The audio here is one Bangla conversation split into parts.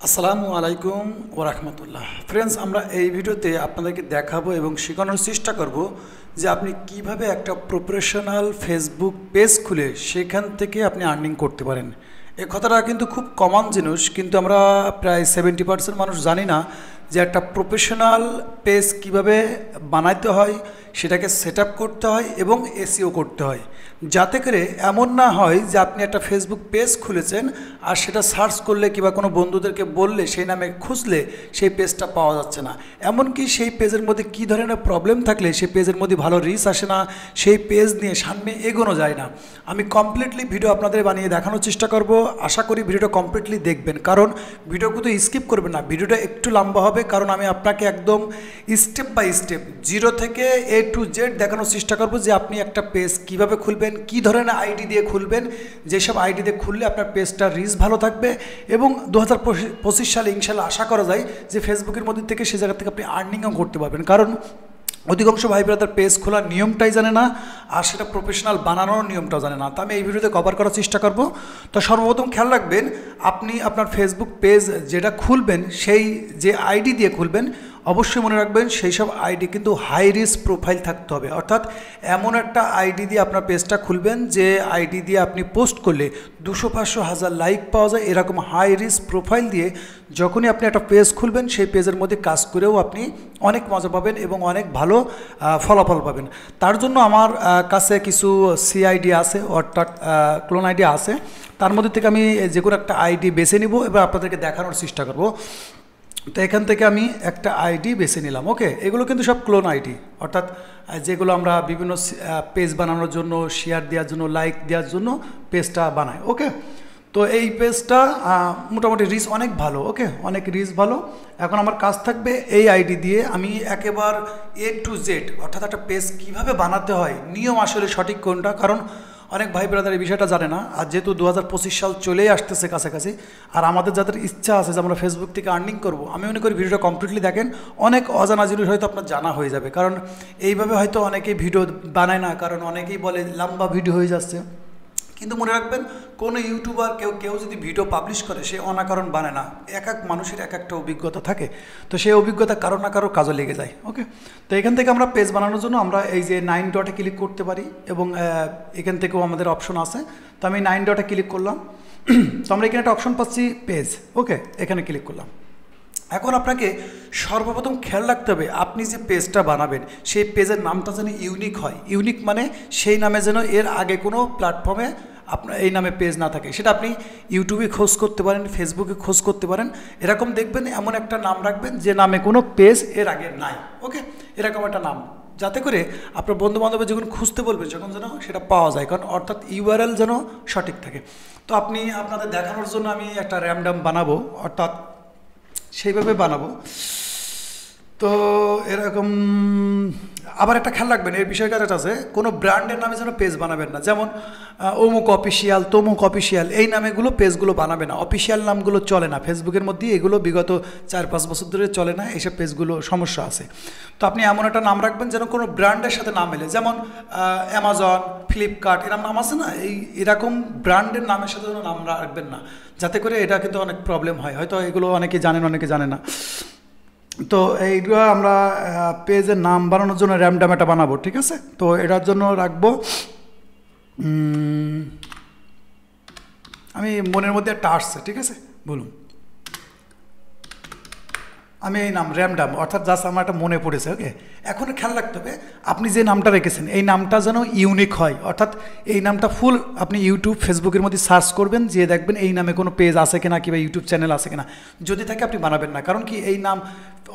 আসসালামু আলাইকুম ওয়া রাহমাতুল্লাহ। ফ্রেন্ডস, আমরা এই ভিডিওতে আপনাদেরকে দেখাবো এবং শেখানোর চেষ্টা করব যে আপনি কিভাবে একটা প্রফেশনাল ফেসবুক পেজ খুলে সেখান থেকে আপনি আর্নিং করতে পারেন। এই কথাটা কিন্তু খুব কমন জিনিস, কিন্তু আমরা প্রায় 70% মানুষ জানি না যে একটা প্রফেশনাল পেজ কিভাবে বানাইতে হয়, সেটাকে সেট আপ করতে হয় এবং এসইও করতে হয়, যাতে করে এমন না হয় যে আপনি একটা ফেসবুক পেজ খুলেছেন আর সেটা সার্চ করলে কিংবা কোনো বন্ধুদেরকে বললে সেই নামে খুঁজলে সেই পেজটা পাওয়া যাচ্ছে না। এমনকি সেই পেজের মধ্যে কী ধরনের প্রবলেম থাকলে সেই পেজের মধ্যে ভালো রিচ আসে না, সেই পেজ নিয়ে সামনে এগোনো যায় না। আমি কমপ্লিটলি ভিডিও আপনাদের বানিয়ে দেখানোর চেষ্টা করব। আশা করি ভিডিওটা কমপ্লিটলি দেখবেন, কারণ ভিডিওগুলো স্কিপ করবেন না। ভিডিওটা একটু লম্বা হবে, কারণ আমি আপনাকে একদম স্টেপ বাই স্টেপ জিরো থেকে এ টু জেড দেখানোর চেষ্টা করব যে আপনি একটা পেজ কিভাবে খুলবেন, কী ধরনের আইডি দিয়ে খুলবেন, যেসব আইডি দিয়ে খুললে আপনার পেজটার রিচ ভালো থাকবে এবং 2025 সালে ইনশাল্লাহ আশা করা যায় যে ফেসবুকের মধ্যে থেকে সে জায়গা থেকে আপনি আর্নিংও করতে পারবেন। কারণ অধিকাংশ ভাই ব্রাদার পেজ খোলার নিয়মটাই জানে না, আর সেটা প্রফেশনাল বানানোর নিয়মটাও জানে না। তো আমি এই ভিডিওতে কভার করার চেষ্টা করব। তো সর্বপ্রথম খেয়াল রাখবেন, আপনি আপনার ফেসবুক পেজ যেটা খুলবেন সেই যে আইডি দিয়ে খুলবেন, অবশ্যই মনে রাখবেন সেই সব আইডি কিন্তু হাই রিস্ক প্রোফাইল থাকতে হবে। অর্থাৎ এমন একটা আইডি দিয়ে আপনার পেজটা খুলবেন যে আইডি দিয়ে আপনি পোস্ট করলে 200-500 লাইক পাওয়া যায়। এরকম হাই রিস্ক প্রোফাইল দিয়ে যখনই আপনি একটা পেজ খুলবেন, সেই পেজের মধ্যে কাজ করেও আপনি অনেক মজা পাবেন এবং অনেক ভালো ফলাফল পাবেন। তার জন্য আমার কাছে কিছু সিআইডি আছে, অর্থাৎ ক্লোন আইডি আছে। তার মধ্যে থেকে আমি যে কোনো একটা আইডি বেছে নিব এবং আপনাদেরকে দেখানোর চেষ্টা করব। তো এখান থেকে আমি একটা আইডি বেছে নিলাম। ওকে, এগুলো কিন্তু সব ক্লোন আইডি, অর্থাৎ যেগুলো আমরা বিভিন্ন পেজ বানানোর জন্য, শেয়ার দেওয়ার জন্য, লাইক দেওয়ার জন্য পেজটা বানাই। ওকে, তো এই পেজটা মোটামুটি রিচ অনেক ভালো। ওকে, অনেক রিচ ভালো। এখন আমার কাজ থাকবে এই আইডি দিয়ে আমি একেবারে এ টু জেড, অর্থাৎ একটা পেজ কীভাবে বানাতে হয়, নিয়ম আসলে সঠিক কোনটা, কারণ অনেক ভাই ব্রাদার এই বিষয়টা জানে না। আর যেহেতু 2025 সাল চলেই আসতেছে কাছাকাছি, আর আমাদের যাদের ইচ্ছা আছে যে আমরা ফেসবুক থেকে আর্নিং করব, আমি মনে করি ভিডিওটা কমপ্লিটলি দেখেন। অনেক অজানা জিনিস হয়তো আপনার জানা হয়ে যাবে, কারণ এইভাবে হয়তো অনেকেই ভিডিও বানায় না, কারণ অনেকেই বলে লম্বা ভিডিও হয়ে যাচ্ছে। কিন্তু মনে রাখবেন, কোনো ইউটিউবার কেউ যদি ভিডিও পাবলিশ করে, সে অনাকারণ বানায় না। এক এক মানুষের এক একটা অভিজ্ঞতা থাকে, তো সেই অভিজ্ঞতা কারো না কারো কাজে লেগে যায়। ওকে, তো এখান থেকে আমরা পেজ বানানোর জন্য আমরা এই যে 9 ডটে ক্লিক করতে পারি এবং এখান থেকেও আমাদের অপশন আছে। তো আমি 9 ডটে ক্লিক করলাম। তো আমরা এখানে একটা অপশন পাচ্ছি পেজ। ওকে, এখানে ক্লিক করলাম। এখন আপনাকে সর্বপ্রথম খেয়াল রাখতে হবে, আপনি যে পেজটা বানাবেন সেই পেজের নামটা যেন ইউনিক হয়। ইউনিক মানে সেই নামে যেন এর আগে কোনো প্ল্যাটফর্মে আপনার এই নামে পেজ না থাকে। সেটা আপনি ইউটিউবে খোঁজ করতে পারেন, ফেসবুকে খোঁজ করতে পারেন। এরকম দেখবেন এমন একটা নাম রাখবেন যে নামে কোনো পেজ এর আগে নাই। ওকে, এরকম একটা নাম, যাতে করে আপনার বন্ধুবান্ধব যখন খুঁজতে বলবেন যখন যেন সেটা পাওয়া যায়, কারণ অর্থাৎ ইউআরএল যেন সঠিক থাকে। তো আপনি আপনাদের দেখানোর জন্য আমি একটা র্যান্ডম বানাবো, অর্থাৎ সেইভাবে বানাবো। তো এরকম আবার একটা খেয়াল রাখবেন, এর বিষয় কাজটা আছে, কোনো ব্র্যান্ডের নামে যেন পেজ বানাবেন না। যেমন অমুক অফিসিয়াল, তমুক অফিসিয়াল, এই নামেগুলো পেজগুলো বানাবে না। অফিসিয়াল নামগুলো চলে না ফেসবুকের মধ্যে, এগুলো বিগত 4-5 বছর ধরে চলে না, এইসব পেজগুলো সমস্যা আছে। তো আপনি এমন একটা নাম রাখবেন যেন কোনো ব্র্যান্ডের সাথে নাম মেলে। যেমন অ্যামাজন, ফ্লিপকার্ট, এরকম নাম আছে না, এরকম ব্র্যান্ডের নামের সাথে যেন নাম রাখবেন না, যাতে করে এটা কিন্তু অনেক প্রবলেম হয়। হয়তো এগুলো অনেকে জানেন, অনেকে জানে না। তো এইগুলো আমরা পেজের নাম বানানোর জন্য র্যান্ডম একটা বানাবো, ঠিক আছে। তো এটার জন্য রাখবো, আমি মনের মধ্যে একটা আসছে, ঠিক আছে, বলুন। আমি এই নাম র্যান্ডম, অর্থাৎ জাস্ট আমার একটা মনে পড়েছে। ওকে, এখন খেয়াল রাখতে হবে আপনি যে নামটা রেখেছেন এই নামটা যেন ইউনিক হয়। অর্থাৎ এই নামটা ফুল আপনি ইউটিউব, ফেসবুকের মধ্যে সার্চ করবেন, যে দেখবেন এই নামে কোনো পেজ আছে কিনা কিংবা ইউটিউব চ্যানেল আছে কিনা। যদি থাকে আপনি বানাবেন না, কারণ কি এই নাম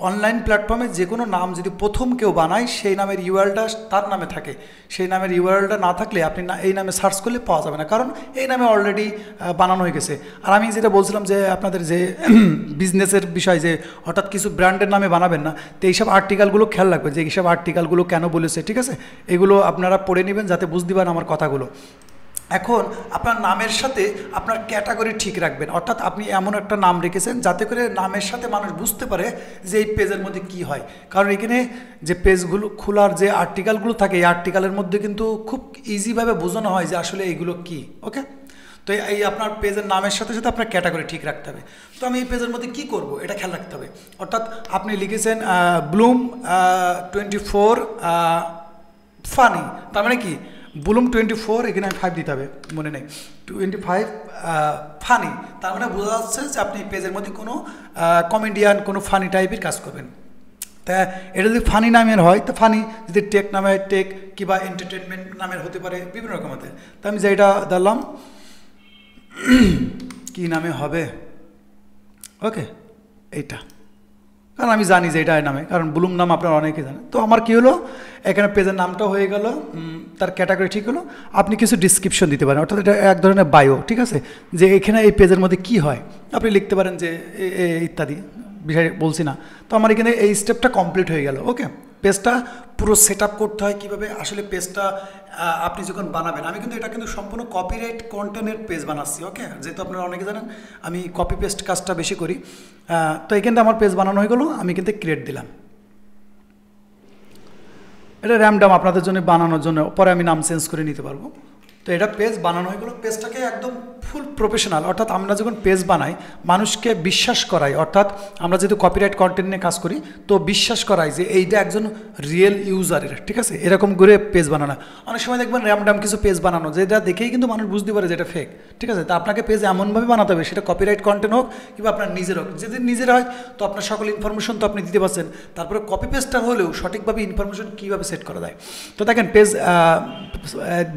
অনলাইন প্ল্যাটফর্মে যে কোনো নাম যদি প্রথম কেউ বানায়, সেই নামের ইউআরএলটা তার নামে থাকে। সেই নামের ইউআরএলটা না থাকলে আপনি এই নামে সার্চ করলে পাওয়া যাবে না, কারণ এই নামে অলরেডি বানানো হয়ে গেছে। আর আমি যেটা বলছিলাম যে আপনাদের যে বিজনেসের বিষয়, যে হঠাৎ কিছু ব্র্যান্ডের নামে বানাবেন না। তো এইসব আর্টিকেলগুলো খেয়াল রাখবেন যে এইসব আর্টিকেলগুলো কেন বলেছে, ঠিক আছে। এগুলো আপনারা পড়ে নেবেন যাতে বুঝতে পারেন আমার কথাগুলো। এখন আপনার নামের সাথে আপনার ক্যাটাগরি ঠিক রাখবেন, অর্থাৎ আপনি এমন একটা নাম রেখেছেন যাতে করে নামের সাথে মানুষ বুঝতে পারে যে এই পেজের মধ্যে কি হয়। কারণ এখানে যে পেজগুলো খোলার যে আর্টিকেলগুলো থাকে, এই আর্টিকেলের মধ্যে কিন্তু খুব ইজিভাবে বোঝানো হয় যে আসলে এইগুলো কি। ওকে, তো তো এই আপনার পেজের নামের সাথে সাথে আপনার ক্যাটাগরি ঠিক রাখতে হবে। তো আমি এই পেজের মধ্যে কী করব এটা খেয়াল রাখতে হবে। অর্থাৎ আপনি লিখেছেন ব্লুম 24 ফানি, তার মানে কি ব্লুম 24, এখানে আমি 5 দিতে হবে, মনে নেই, 25 ফানি, তার মানে বোঝা যাচ্ছে যে আপনি পেজের মধ্যে কোনো কমেডিয়ান কোনো ফানি টাইপের কাজ করবেন। তা এটা যদি ফানি নামের হয় তো ফানি, যদি টেক নামে হয় টেক, কিংবা এন্টারটেনমেন্ট নামের হতে পারে, বিভিন্ন রকমের। তো আমি যেটা দিলাম কি নামে হবে, ওকে এইটা, কারণ আমি জানি যে এটা নামে, কারণ ব্লুম নাম আপনারা অনেকে জানেন। তো আমার কি হলো, এখানে পেজের নামটা হয়ে গেল, তার ক্যাটাগরি ঠিক হলো। আপনি কিছু ডিসক্রিপশন দিতে পারেন, অর্থাৎ এটা এক ধরনের বায়ো, ঠিক আছে, যে এখানে এই পেজের মধ্যে কি হয় আপনি লিখতে পারেন যে ইত্যাদি বিষয় বলছি না। তো আমার এখানে এই স্টেপটা কমপ্লিট হয়ে গেল। ওকে, পেজটা পুরো সেট আপ করতে হয় কীভাবে, আসলে পেজটা আপনি যখন বানাবেন, আমি কিন্তু এটা কিন্তু সম্পূর্ণ কপিরাইট কন্টেন্টের পেজ বানাচ্ছি। ওকে, যেহেতু আপনারা অনেকে জানেন আমি কপি পেস্ট কাজটা বেশি করি। তো এখানটা আমার পেজ বানানো হয়ে গেলো, আমি কিন্তু ক্রিয়েট দিলাম। এটা র্যামডাম আপনাদের জন্য বানানোর জন্য, পরে আমি নাম চেঞ্জ করে নিতে পারবো। তো এটা পেজ বানানো হয়ে গেলো, পেজটাকে একদম ফুল প্রফেশনাল, অর্থাৎ আমরা যখন পেজ বানাই মানুষকে বিশ্বাস করাই, অর্থাৎ আমরা যেহেতু কপিরাইট কন্টেন্ট নিয়ে কাজ করি তো বিশ্বাস করাই যে এইটা একজন রিয়েল ইউজারের, ঠিক আছে, এরকম করে পেজ বানানো। অনেক সময় দেখবেন র্যামডাম কিছু পেজ বানানো, যেটা দেখেই কিন্তু মানুষ বুঝতে পারে যে এটা ফেক, ঠিক আছে। তা আপনাকে পেজ এমনভাবে বানাতে হবে, সেটা কপিরাইট কন্টেন্ট হোক কিংবা আপনার নিজের হোক, যদি নিজের হয় তো আপনার সকল ইনফরমেশন তো আপনি দিতে পারছেন, তারপরে কপি পেজটা হলেও সঠিকভাবে ইনফরমেশন কীভাবে সেট করা যায়। তো দেখেন পেজ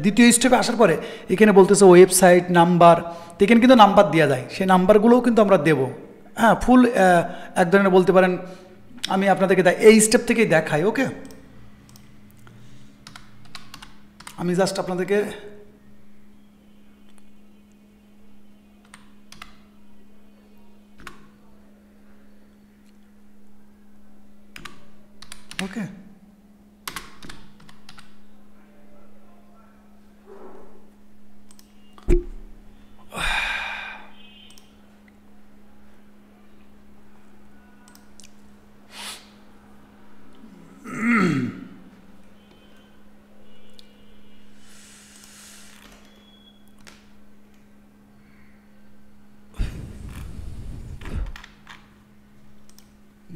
দ্বিতীয় স্টেপে আসার পরে এখানে বলতেছে ওয়েবসাইট নাম্বার, তো এখানে কিন্তু নাম্বার দেওয়া যায়, সেই নাম্বারগুলোও কিন্তু আমরা দেবো। হ্যাঁ, ফুল এক ধরনের বলতে পারেন, আমি আপনাদেরকে এই স্টেপ থেকেই দেখাই। ওকে, আমি জাস্ট আপনাদেরকে ওকে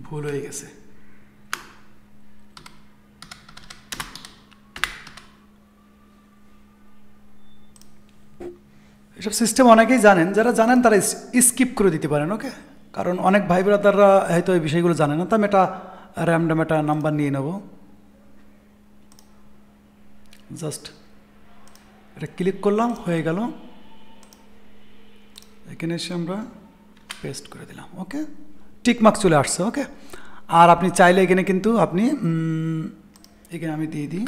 ভুল হয়ে গেছে। এসব সিস্টেম অনেকেই জানেন, যারা জানেন তারা স্কিপ করে দিতে পারেন। ওকে, কারণ অনেক ভাই ব্রাদাররা হয়তো এই বিষয়গুলো জানে না। তো আমি এটা র্যান্ডম একটা নাম্বার নিয়ে নেব, জাস্ট এটা ক্লিক করলাম, হয়ে গেল। এখানে এসে আমরা পেস্ট করে দিলাম। ওকে, টিকমার্ক চলে আসছে। ওকে, আর আপনি চাইলে এখানে কিন্তু আপনি এখানে আমি দিয়ে দিই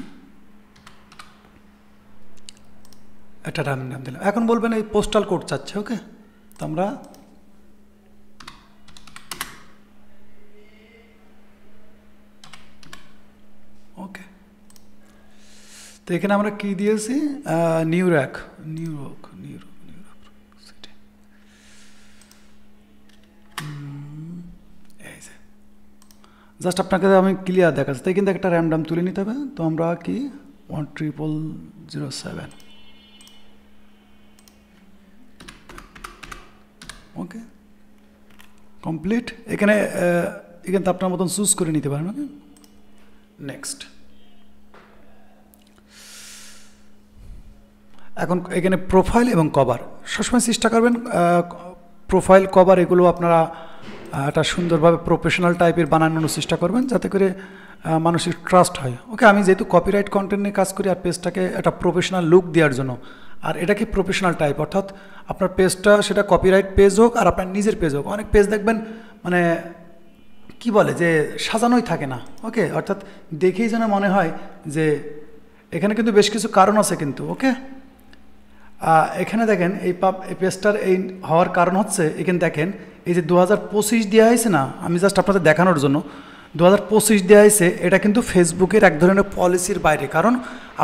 একটা নাম দিলাম। এখন বলবেন এই পোস্টাল কোড চাচ্ছে। ওকে, তো আমরা ওকে, তো এখানে আমরা কি দিয়েছি, নিউইয়র্ক সিটি। এই যে জাস্ট আপনাকে আমি ক্লিয়ার দেখাচ্ছি, তাই কিন্তু একটা র্যান্ডম তুলে নিতে হবে। তো আমরা কি 10007। ওকে, কমপ্লিট। এখানে তো আপনার মতন চুজ করে নিতে পারেন। ওকে, নেক্সট। এখন এখানে প্রোফাইল এবং কভার সবসময় চেষ্টা করবেন, প্রোফাইল কভার এগুলো আপনারা একটা সুন্দরভাবে প্রফেশনাল টাইপের বানানোর চেষ্টা করবেন, যাতে করে মানুষের ট্রাস্ট হয়। ওকে, আমি যেহেতু কপিরাইট কন্টেন্ট নিয়ে কাজ করি, আর পেজটাকে একটা প্রফেশনাল লুক দেওয়ার জন্য, আর এটা কি প্রফেশনাল টাইপ, অর্থাৎ আপনার পেজটা সেটা কপিরাইট পেজ হোক আর আপনার নিজের পেজ হোক, অনেক পেজ দেখবেন মানে কি বলে যে সাজানোই থাকে না। ওকে, অর্থাৎ দেখেই যেন মনে হয় যে এখানে কিন্তু বেশ কিছু কারণ আছে কিন্তু। ওকে, এখানে দেখেন এই পেজটার এই হওয়ার কারণ হচ্ছে, এখানে দেখেন এই যে 2025 দেওয়া হয়েছে না, আমি জাস্ট আপনাদের দেখানোর জন্য 2025 দেওয়া হয়েছে, এটা কিন্তু ফেসবুকের এক ধরনের পলিসির বাইরে। কারণ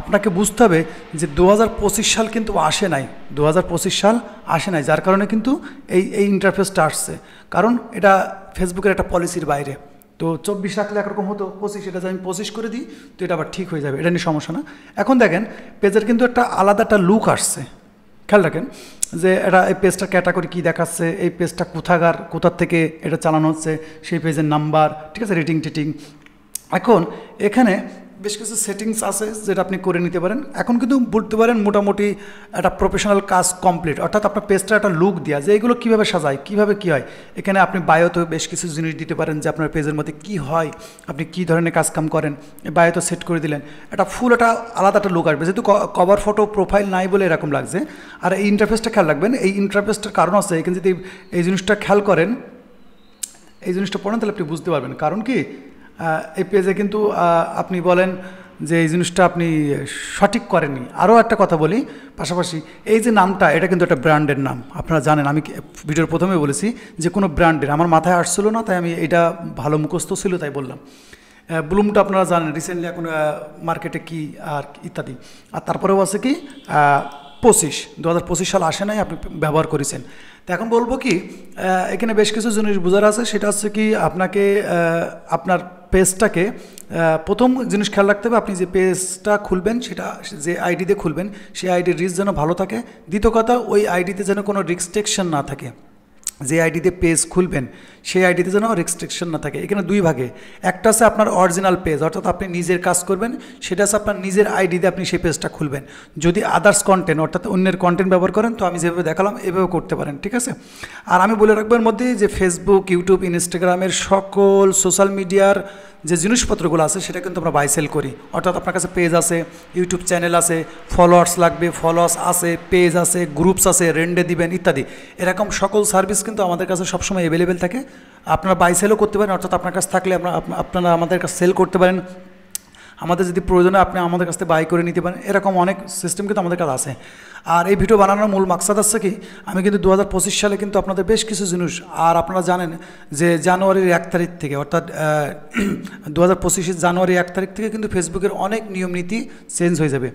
আপনাকে বুঝতে হবে যে 2025 সাল কিন্তু আসে নাই, 2025 সাল আসে নাই, যার কারণে কিন্তু এই ইন্টারফেসটা আসছে, কারণ এটা ফেসবুকের একটা পলিসির বাইরে। তো 24 রাখলে একরকম হতো, 25, এটা আমি 25 করে দিই, তো এটা আবার ঠিক হয়ে যাবে, এটা নিয়ে সমস্যা না। এখন দেখেন পেজের কিন্তু একটা আলাদা একটা লুক আসছে। খেয়াল রাখেন যে এটা এই পেজটার ক্যাটাগরি কী দেখাচ্ছে, এই পেজটা কোথার থেকে এটা চালানো হচ্ছে, সেই পেজের নাম্বার, ঠিক আছে, রেটিং টেটিং। এখন এখানে বেশ কিছু সেটিংস আছে যেটা আপনি করে নিতে পারেন। এখন কিন্তু বলতে পারেন মোটামুটি একটা প্রফেশনাল কাজ কমপ্লিট, অর্থাৎ আপনার পেজটা একটা লুক দেওয়া যে এগুলো কীভাবে সাজায়, কীভাবে কী হয়। এখানে আপনি বায়োতে বেশ কিছু জিনিস দিতে পারেন যে আপনার পেজের মধ্যে কী হয়, আপনি কী ধরনের কাজকাম করেন, বায়োতে সেট করে দিলেন, এটা ফুল একটা আলাদা একটা লুক আসবে। যেহেতু কভার ফটো প্রোফাইল নাই বলে এরকম লাগছে। আর এই ইন্টারফেসটা খেয়াল রাখবেন, এই ইন্টারফেসটার কারণ আছে, এখানে যদি এই জিনিসটা খেয়াল করেন, এই জিনিসটা পড়েন তাহলে আপনি বুঝতে পারবেন। কারণ কি এই পেজে কিন্তু আপনি বলেন যে এই জিনিসটা আপনি সঠিক করেননি। আরও একটা কথা বলি পাশাপাশি, এই যে নামটা এটা কিন্তু একটা ব্র্যান্ডের নাম, আপনারা জানেন। আমি ভিডিওর প্রথমে বলেছি যে কোনো ব্র্যান্ডের, আমার মাথায় আসছিল না তাই আমি এটা ভালো মুখস্থ ছিল তাই বললাম। ব্লুমটা আপনারা জানেন রিসেন্টলি এখন মার্কেটে কি আর ইত্যাদি। আর তারপরেও আছে কি 2025 সাল আসে নাই, আপনি ব্যবহার করেছেন। তো এখন বলবো কি এখানে বেশ কিছু জিনিস বোঝার আছে, সেটা হচ্ছে কি আপনাকে আপনার পেজটাকে প্রথম জিনিস খেয়াল রাখতে হবে, আপনি যে পেজটা খুলবেন সেটা যে আইডি দিয়ে খুলবেন সেই আইডির রিস্ক যেন ভালো থাকে। দ্বিতীয় কথা, ওই আইডিতে যেন কোনো রেস্ট্রিকশন না থাকে, যে আইডিতে পেজ খুলবেন সেই আইডিতে যেন রেস্ট্রিকশন না থাকে। এখানে দুই ভাগে, একটা আছে আপনার অরিজিনাল পেজ, অর্থাৎ আপনি নিজের কাজ করবেন, সেটা আছে আপনার নিজের আইডিতে আপনি সেই পেজটা খুলবেন। যদি আদার্স কন্টেন্ট অর্থাৎ অন্যের কন্টেন্ট ব্যবহার করেন তো আমি যেভাবে দেখালাম এভাবে করতে পারেন, ঠিক আছে। আর আমি বলে রাখবো এর মধ্যে যে ফেসবুক, ইউটিউব, ইনস্টাগ্রামের সকল সোশ্যাল মিডিয়ার যে জিনিসপত্রগুলো আছে সেটা কিন্তু আমরা বাই সেল করি। অর্থাৎ আপনার কাছে পেজ আছে, ইউটিউব চ্যানেল আছে, ফলোয়ার্স লাগবে, ফলোয়ার্স আছে, পেজ আছে, গ্রুপস আছে, রেন্ডে দিবেন ইত্যাদি, এরকম সকল সার্ভিস কিন্তু আমাদের কাছে সবসময় অ্যাভেলেবেল থাকে। আপনারা বাই সেলও করতে পারেন, অর্থাৎ আপনার কাছে থাকলে আপনারা আমাদের কাছে সেল করতে পারেন। আমাদের যদি প্রয়োজনে আপনি আমাদের কাছ থেকে বাই করে নিতে পারেন, এরকম অনেক সিস্টেম কিন্তু আমাদের কাছে আছে। আর এই ভিডিও বানানোর মূল মাকসাদ আছে কি, আমি কিন্তু 2025 সালে কিন্তু আপনাদের বেশ কিছু জিনিস, আর আপনারা জানেন যে জানুয়ারির 1 তারিখ থেকে, অর্থাৎ 2025 জানুয়ারি 1 তারিখ থেকে কিন্তু ফেসবুকের অনেক নিয়ম নীতি চেঞ্জ হয়ে যাবে।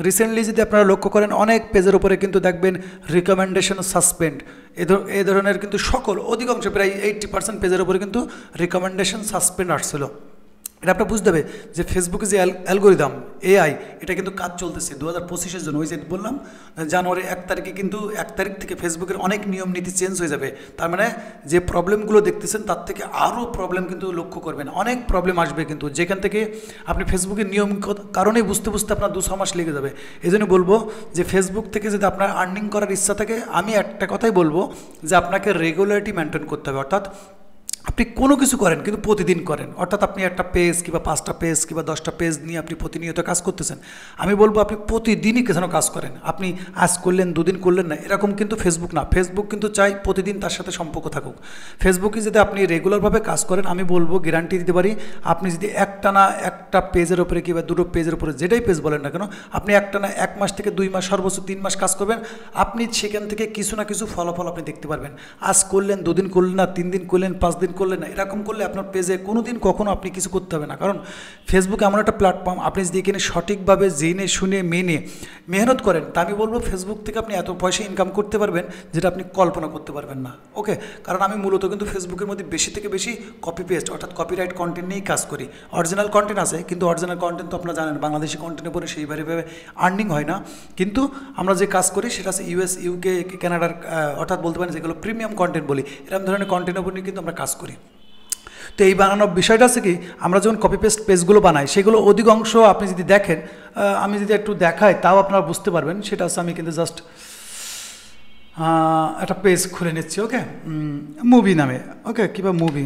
রিসেন্টলি যদি আপনারা লক্ষ্য করেন অনেক পেজের উপরে কিন্তু দেখবেন রিকমেন্ডেশন সাসপেন্ড, এই ধরনের কিন্তু সকল অধিকাংশ প্রায় 80% পেজের উপরে কিন্তু রিকমেন্ডেশন সাসপেন্ড আসছিল। এটা আপনার বুঝতে হবে যে ফেসবুকে যে অ্যালগোরিদম এআই এটা কিন্তু কাজ চলতেছে 2025-এর জন্য। ওই যে বললাম জানুয়ারি 1 তারিখে কিন্তু 1 তারিখ থেকে ফেসবুকের অনেক নিয়ম নীতি চেঞ্জ হয়ে যাবে। তার মানে যে প্রবলেমগুলো দেখতেছেন তার থেকে আরও প্রবলেম কিন্তু লক্ষ্য করবেন, অনেক প্রবলেম আসবে কিন্তু, যেখান থেকে আপনি ফেসবুকের নিয়ম কারণেই বুঝতে আপনার 2-6 মাস লেগে যাবে। এই জন্য বলবো যে ফেসবুক থেকে যদি আপনার আর্নিং করার ইচ্ছা থাকে, আমি একটা কথাই বলবো যে আপনাকে রেগুলারিটি মেনটেন করতে হবে। অর্থাৎ আপনি কোনো কিছু করেন কিন্তু প্রতিদিন করেন, অর্থাৎ আপনি একটা পেজ কিংবা 5টা পেজ কিংবা 10টা পেজ নিয়ে আপনি প্রতিনিয়ত কাজ করতেছেন। আমি বলবো আপনি প্রতিদিনই যেন কাজ করেন। আপনি আজ করলেন, দুদিন করলেন না, এরকম কিন্তু ফেসবুক না। ফেসবুক কিন্তু চাই প্রতিদিন তার সাথে সম্পর্ক থাকুক। ফেসবুকে যদি আপনি রেগুলারভাবে কাজ করেন, আমি বলবো গ্যারান্টি দিতে পারি, আপনি যদি একটানা একটা পেজের উপরে কিংবা 2টো পেজের উপরে যেটাই পেজ বলেন না কেন, আপনি একটানা 1 মাস থেকে 2 মাস, সর্বোচ্চ 3 মাস কাজ করবেন, আপনি সেখান থেকে কিছু না কিছু ফলাফল আপনি দেখতে পারবেন। আজ করলেন, 2 দিন করলেন না, 3 দিন করলেন, 5 দিন করলেন না, এরকম করলে আপনার পেজে কোনো দিন কখনো আপনি কিছু করতে হবে না। কারণ ফেসবুক এমন একটা প্ল্যাটফর্ম, আপনি যদি এখানে সঠিকভাবে জেনে শুনে মেনে মেহনত করেন, তা আমি বলবো ফেসবুক থেকে আপনি এত পয়সা ইনকাম করতে পারবেন যেটা আপনি কল্পনা করতে পারবেন না। ওকে, কারণ আমি মূলত কিন্তু ফেসবুকের মধ্যে বেশি থেকে বেশি কপি পেস্ট অর্থাৎ কপিরাইট কন্টেন্ট নিয়েই কাজ করি। অরিজিনাল কন্টেন্ট আছে, কিন্তু অরিজিনাল কন্টেন্ট তো আপনারা জানেন বাংলাদেশি কন্টেন্টের পরে সেইভাবে আর্নিং হয় না। কিন্তু আমরা যে কাজ করি সেটা আছে ইউএস, ইউকে, কানাডার, অর্থাৎ বলতে পারেন যেগুলো প্রিমিয়াম কন্টেন্ট বলি, এরকম ধরনের কন্টেন্টের উপর নিয়ে কিন্তু আমরা কাজ করি। তো এই বানানোর বিষয়টা আছে কি, আমরা যখন কপি পেস্ট পেজগুলো বানাই সেগুলো অধিকাংশ আপনি যদি দেখেন, আমি যদি একটু দেখাই তাও আপনারা বুঝতে পারবেন। সেটা আছে আমি কিন্তু জাস্ট একটা পেজ খুলে নিচ্ছি। ওকে, মুভি নামে, ওকে, কিংবা মুভি,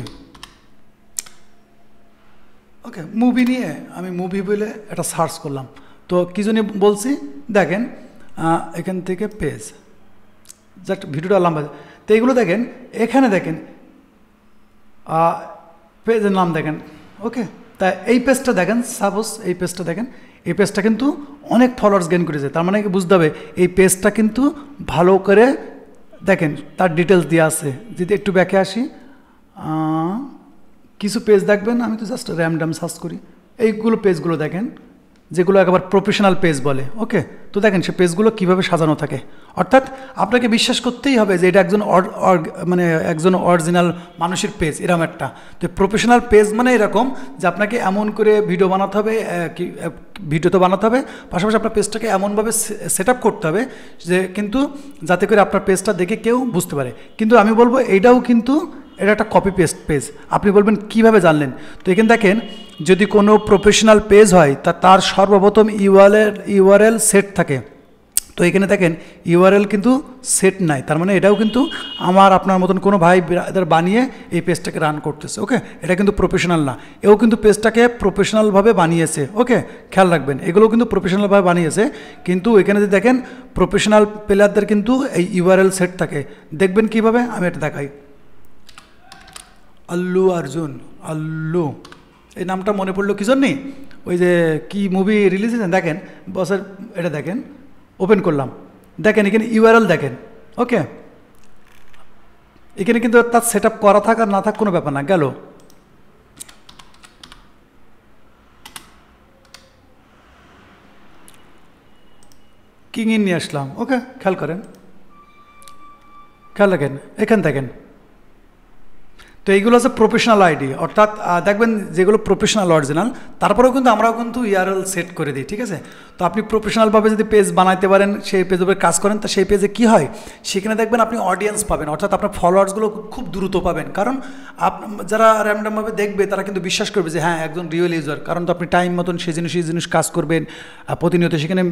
ওকে, মুভি নিয়ে আমি মুভি বলে একটা সার্চ করলাম। তো কী জন্য বলছি দেখেন, এখান থেকে পেজ জাস্ট ভিডিওটা লম্বা, তো এইগুলো দেখেন, এখানে দেখেন পেজের নাম দেখেন। ওকে, তা এই পেজটা দেখেন, সাপোজ এই পেজটা দেখেন, এই পেজটা কিন্তু অনেক ফলোয়ার্স গেইন করেছে। তার মানে বুঝতে হবে এই পেজটা কিন্তু ভালো করে দেখেন, তার ডিটেলস দেওয়া আছে। যদি একটু ব্যাকে আসি, কিছু পেজ দেখবেন, আমি তো জাস্ট র্যান্ডম সার্চ করি, এইগুলো পেজগুলো দেখেন, যেগুলো একেবারে প্রফেশনাল পেজ বলে। ওকে, তো দেখেন সে পেজগুলো কীভাবে সাজানো থাকে, অর্থাৎ আপনাকে বিশ্বাস করতেই হবে যে এটা একজন মানে একজন অরিজিনাল মানুষের পেজ, এরকম একটা। তো প্রফেশনাল পেজ মানে এরকম যে আপনাকে এমন করে ভিডিও বানাতে হবে, ভিডিও তো বানাতে হবে, পাশাপাশি আপনার পেজটাকে এমনভাবে সেট আপ করতে হবে যে কিন্তু যাতে করে আপনার পেজটা দেখে কেউ বুঝতে পারে। কিন্তু আমি বলবো এইটাও কিন্তু এটা একটা কপি পেস্ট পেজ। আপনি বলবেন কিভাবে জানলেন? তো এখানে দেখেন, যদি কোনো প্রফেশনাল পেজ হয় তার সর্বপ্রথম ইউআরএল সেট থাকে। তো এখানে দেখেন ইউআরএল কিন্তু সেট নাই, তার মানে এটাও কিন্তু আমার আপনার মতন কোনো ভাই বানিয়ে এই পেজটাকে রান করতেছে। ওকে, এটা কিন্তু প্রফেশনাল না, এও কিন্তু পেজটাকে প্রফেশনালভাবে বানিয়েছে। ওকে, খেয়াল রাখবেন এগুলো কিন্তু প্রফেশনালভাবে বানিয়েছে, কিন্তু এখানে যদি দেখেন প্রফেশনাল প্লেয়ারদের কিন্তু এই ইউআরএল সেট থাকে। দেখবেন কিভাবে, আমি এটা দেখাই। আল্লু অর্জুন, আল্লু এই নামটা মনে পড়লো কি জন্যে, ওই যে কি মুভি রিলিজ হয়েছে দেখেন বসের, এটা দেখেন ওপেন করলাম, দেখেন এখানে ইউআরএল দেখেন। ওকে, এখানে কিন্তু তার সেট আপ করা থাক আর না থাক কোনো ব্যাপার না। গেল কিং ইন নিয়ে আসলাম। ওকে, খেয়াল করেন, খেয়াল রাখেন এখান দেখেন। তো এইগুলো হচ্ছে প্রফেশনাল আইডি, অর্থাৎ দেখবেন যেগুলো প্রফেশনাল অরিজিনাল, তারপরেও কিন্তু আমরাও কিন্তু ইউআরএল সেট করে দিই। ঠিক আছে, তো আপনি প্রফেশনালভাবে যদি পেজ বানাইতে পারেন, সেই পেজের উপরে কাজ করেন, তা সেই পেজে কী হয়, সেখানে দেখবেন আপনি অডিয়েন্স পাবেন, অর্থাৎ আপনার ফলোয়ার্সগুলো খুব দ্রুত পাবেন। কারণ যারা র্যান্ডমভাবে দেখবে তারা কিন্তু বিশ্বাস করবে যে হ্যাঁ একজন রিয়েল ইউজার, কারণ তো আপনি টাইম মতন সেই জিনিস কাজ করবেন, প্রতিনিয়ত সেখানে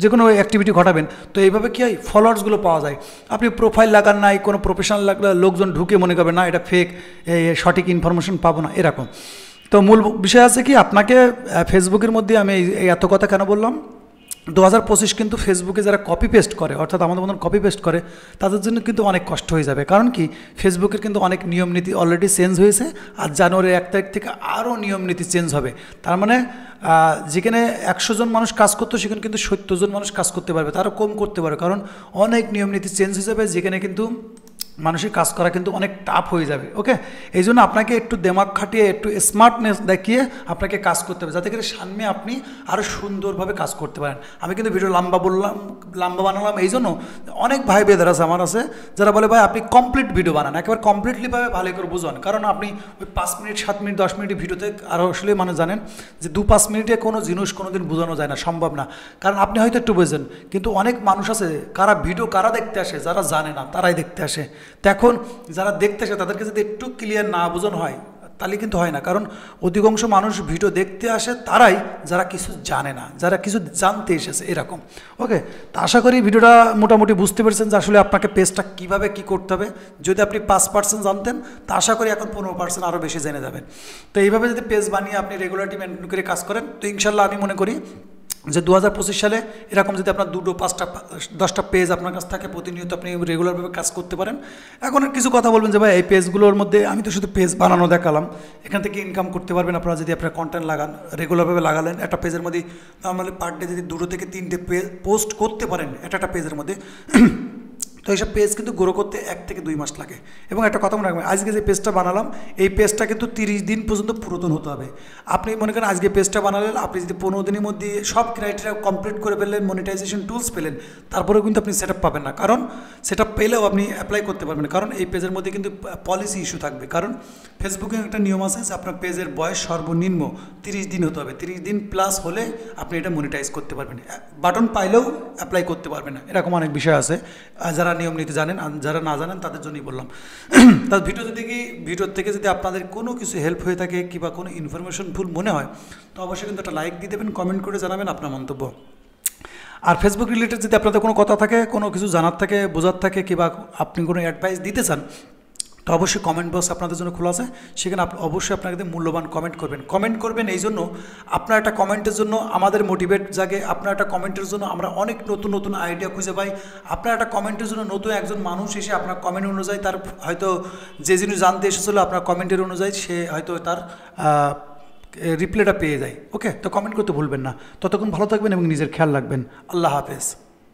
যে কোনো অ্যাক্টিভিটি ঘটাবেন। তো এইভাবে কী হয়, ফলোয়ার্সগুলো পাওয়া যায়। আপনি প্রোফাইল লাগান নাই, কোনো প্রফেশনাল লাগলে লোকজন ঢুকে মনে করবে না এটা ফেক, সঠিক ইনফরমেশন পাবো না, এরকম। তো মূল বিষয় আছে কি, আপনাকে ফেসবুকের মধ্যে আমি এই এত কথা কেন বললাম, 2025 কিন্তু ফেসবুকে যারা কপি পেস্ট করে, অর্থাৎ আমাদের মতন কপি পেস্ট করে, তাদের জন্য কিন্তু অনেক কষ্ট হয়ে যাবে। কারণ কি, ফেসবুকের কিন্তু অনেক নিয়ম নীতি অলরেডি চেঞ্জ হয়েছে, আর জানুয়ারির 1 তারিখ থেকে আরও নিয়ম নীতি চেঞ্জ হবে। তার মানে যেখানে 100 জন মানুষ কাজ করতো সেখানে কিন্তু 70 জন মানুষ কাজ করতে পারবে, তারও কম করতে পারবে, কারণ অনেক নিয়ম নীতি চেঞ্জ হয়ে যাবে, যেখানে কিন্তু মানুষের কাজ করা কিন্তু অনেক টাফ হয়ে যাবে। ওকে, এই জন্য আপনাকে একটু দিমাগ খাটিয়ে একটু স্মার্টনেস দেখিয়ে আপনাকে কাজ করতে হবে, যাতে করে সামনে আপনি আরও সুন্দরভাবে কাজ করতে পারেন। আমি কিন্তু ভিডিও লম্বা বানালাম এই জন্য, অনেক ভাই বেদার আছে আমার আছে যারা বলে ভাই আপনি কমপ্লিট ভিডিও বানান, একেবারে কমপ্লিটলিভাবে ভালো করে বুঝান। কারণ আপনি ওই 5 মিনিট 7 মিনিট 10 মিনিট ভিডিওতে আরও আসলে মানে জানেন যে 2-5 মিনিটে কোনো জিনিস কোনো দিন বোঝানো যায় না, সম্ভব না। কারণ আপনি হয়তো একটু বোঝেন, কিন্তু অনেক মানুষ আছে কারা দেখতে আসে, যারা জানে না তারাই দেখতে আসে। এখন যারা দেখতে আসে তাদেরকে যদি একটু ক্লিয়ার না বোঝানো হয় তাহলে কিন্তু হয় না, কারণ অধিকাংশ মানুষ ভিডিও দেখতে আসে তারাই যারা কিছু জানে না, যারা কিছু জানতে এসেছে এরকম। ওকে, তা আশা করি ভিডিওটা মোটামুটি বুঝতে পেরেছেন যে আসলে আপনাকে পেজটা কীভাবে কী করতে হবে। যদি আপনি 5% জানতেন, তা আশা করি এখন 15% আরও বেশি জেনে যাবেন। তো এইভাবে যদি পেজ বানিয়ে আপনি রেগুলারিটি মেনটেন করে কাজ করেন, তো ইনশাল্লাহ আমি মনে করি যে 2025 সালে এরকম যদি আপনার 2টো 5টা 10টা পেজ আপনার কাছ থাকে, প্রতিনিয়ত আপনি রেগুলারভাবে কাজ করতে পারেন। এখন কিছু কথা বলবেন যে ভাই এই পেজগুলোর মধ্যে আমি তো শুধু পেজ বানানো দেখালাম, এখান থেকে ইনকাম করতে পারবেন আপনারা যদি আপনার কন্টেন্ট লাগান, রেগুলারভাবে লাগালেন। একটা পেজের মধ্যে নর্মালি পার ডে যদি 2 থেকে 3টে পোস্ট করতে পারেন একটা পেজের মধ্যে, তো এইসব পেজ কিন্তু গ্রো করতে 1 থেকে 2 মাস লাগে। এবং একটা কথা মনে রাখবেন, আজকে যে পেজটা বানালাম এই পেজটা কিন্তু 30 দিন পর্যন্ত পুরাতন হতে হবে। আপনি মনে করেন আজকে পেজটা বানালেন, আপনি যদি 15 দিনের মধ্যে সব ক্রাইটেরিয়া কমপ্লিট করে ফেললেন, মনিটাইজেশন টুলস পেলেন, তারপরেও কিন্তু আপনি সেট আপ পাবেন না। কারণ সেট আপ পেলেও আপনি অ্যাপ্লাই করতে পারবেন না, কারণ এই পেজের মধ্যে কিন্তু পলিসি ইস্যু থাকবে। কারণ ফেসবুকে একটা নিয়ম আছে যে আপনার পেজের বয়স সর্বনিম্ন 30 দিন হতে হবে, 30 দিন প্লাস হলে আপনি এটা মনিটাইজ করতে পারবেন, বাটন পাইলেও অ্যাপ্লাই করতে পারবেন না, এরকম অনেক বিষয় আছে। যারা নিয়ম নীতি জানেন, যারা না জানেন তাদের জন্যই বললাম। তার ভিডিওর থেকে যদি আপনাদের কোনো কিছু হেল্প হয়ে থাকে কিংবা কোনো ইনফরমেশন ভুল মনে হয়, তো অবশ্যই কিন্তু একটা লাইক দিয়ে দেবেন, কমেন্ট করে জানাবেন আপনার মন্তব্য। আর ফেসবুক রিলেটেড যদি আপনাদের কোনো কথা থাকে, কোনো কিছু জানার থাকে, বোঝার থাকে, কিংবা আপনি কোনো অ্যাডভাইস দিতে চান, তো অবশ্যই কমেন্ট বক্স আপনাদের জন্য খোলা আছে, সেখানে অবশ্যই আপনাদের মূল্যবান কমেন্ট করবেন। এই জন্য আপনার একটা কমেন্টের জন্য আমাদের মোটিভেট জাগে, আপনার একটা কমেন্টের জন্য আমরা অনেক নতুন আইডিয়া খুঁজে পাই। আপনার একটা কমেন্টের জন্য নতুন একজন মানুষ এসে আপনার কমেন্ট অনুযায়ী তার হয়তো যে জিনিস জানতে এসেছিলো আপনার কমেন্টের অনুযায়ী সে হয়তো তার রিপ্লাইটা পেয়ে যায়। ওকে, তো কমেন্ট করতে ভুলবেন না। ততক্ষণ ভালো থাকবেন এবং নিজের খেয়াল রাখবেন। আল্লাহ হাফেজ।